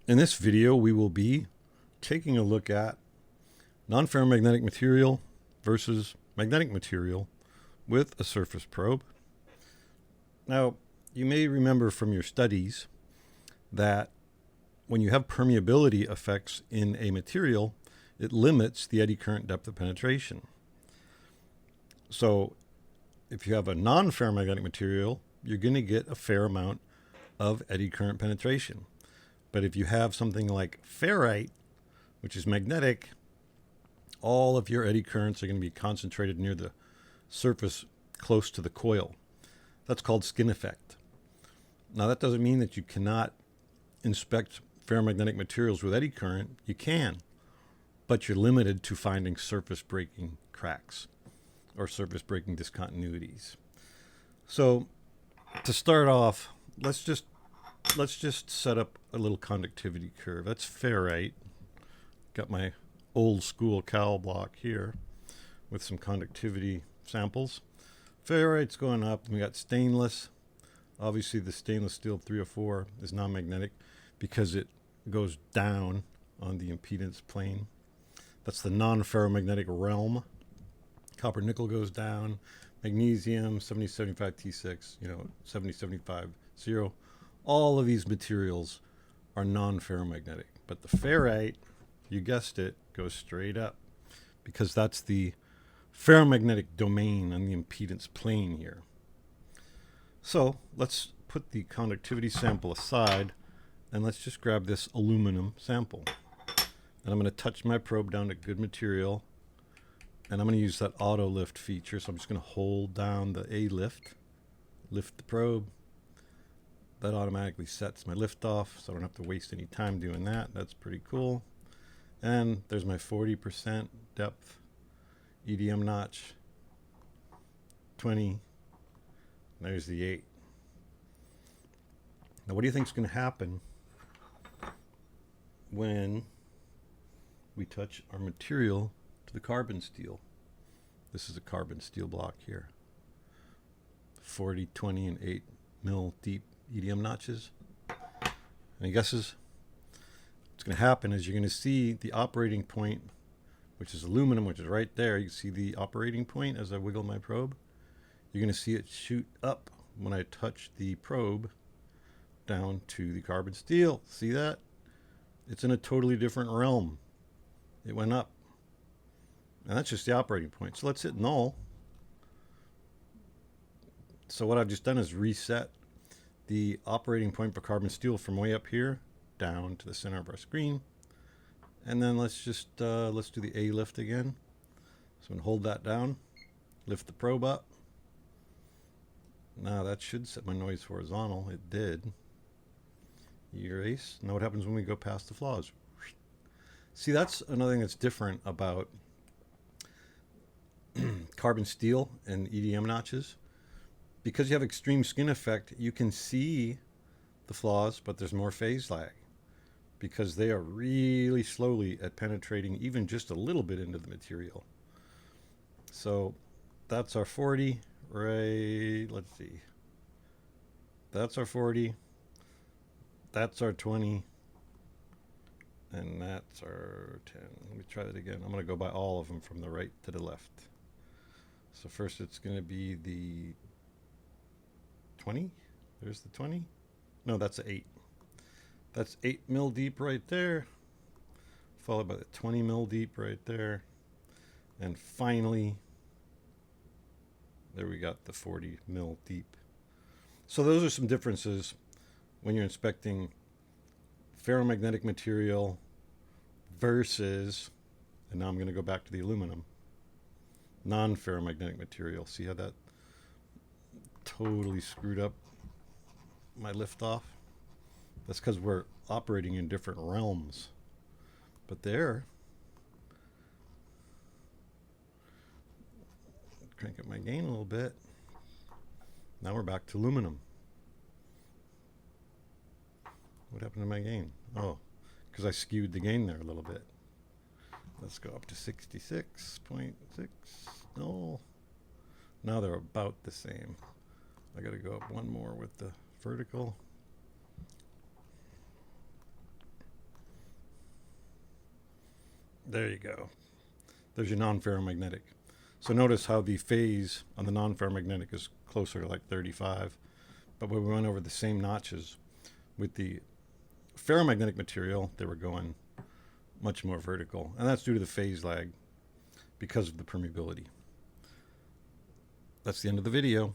In this video, we will be taking a look at non-ferromagnetic material versus magnetic material with a surface probe. Now, you may remember from your studies that when you have permeability effects in a material, it limits the eddy current depth of penetration. So if you have a non-ferromagnetic material, you're going to get a fair amount of eddy current penetration. But if you have something like ferrite, which is magnetic, all of your eddy currents are going to be concentrated near the surface close to the coil. That's called skin effect. Now, that doesn't mean that you cannot inspect ferromagnetic materials with eddy current. You can, but you're limited to finding surface breaking cracks or surface breaking discontinuities. So to start off, let's just set up a little conductivity curve. That's ferrite. Got my old school cowl block here with some conductivity samples. Ferrite's going up, and we got stainless. Obviously the stainless steel 304 is non-magnetic because it goes down on the impedance plane. That's the non-ferromagnetic realm. Copper nickel goes down. Magnesium 7075 T6, 7075 0. All of these materials are non-ferromagnetic, but the ferrite, you guessed it, goes straight up because that's the ferromagnetic domain on the impedance plane here. So let's put the conductivity sample aside and let's just grab this aluminum sample. And I'm going to touch my probe down to good material, and I'm going to use that auto lift feature. So I'm just going to hold down the A lift, lift the probe. That automatically sets my lift off, so I don't have to waste any time doing that. That's pretty cool. And there's my 40% depth EDM notch. 20. There's the 8. Now, what do you think is going to happen when we touch our material to the carbon steel? This is a carbon steel block here. 40, 20, and 8 mil deep EDM notches. Any guesses? What's going to happen is you're going to see the operating point, which is aluminum, which is right there. You see the operating point as I wiggle my probe. You're going to see it shoot up when I touch the probe down to the carbon steel. See that? It's in a totally different realm. It went up. And that's just the operating point. So let's hit null. So what I've just done is reset the operating point for carbon steel from way up here down to the center of our screen. And then let's do the A lift again. So I'm going to hold that down, lift the probe up. Now that should set my noise horizontal. It did. Erase. Now what happens when we go past the flaws? See, that's another thing that's different about carbon steel and EDM notches. Because you have extreme skin effect, you can see the flaws, but there's more phase lag because they are really slowly at penetrating even just a little bit into the material. So that's our 40, right? Let's see. That's our 40. That's our 20. And that's our 10. Let me try that again. I'm going to go by all of them from the right to the left. So first it's going to be the 20. There's the 20. No, that's 8. That's 8 mil deep right there, followed by the 20 mil deep right there. And finally, there we got the 40 mil deep. So those are some differences when you're inspecting ferromagnetic material versus, and now I'm going to go back to the aluminum, non-ferromagnetic material. See how that totally screwed up my liftoff? That's because we're operating in different realms. But there, crank up my gain a little bit. Now we're back to aluminum. What happened to my gain? Oh, because I skewed the gain there a little bit. Let's go up to 66.6. No. Now they're about the same. I got to go up one more with the vertical. There you go. There's your non-ferromagnetic. So notice how the phase on the non-ferromagnetic is closer to like 35. But when we went over the same notches with the ferromagnetic material, they were going much more vertical. And that's due to the phase lag because of the permeability. That's the end of the video.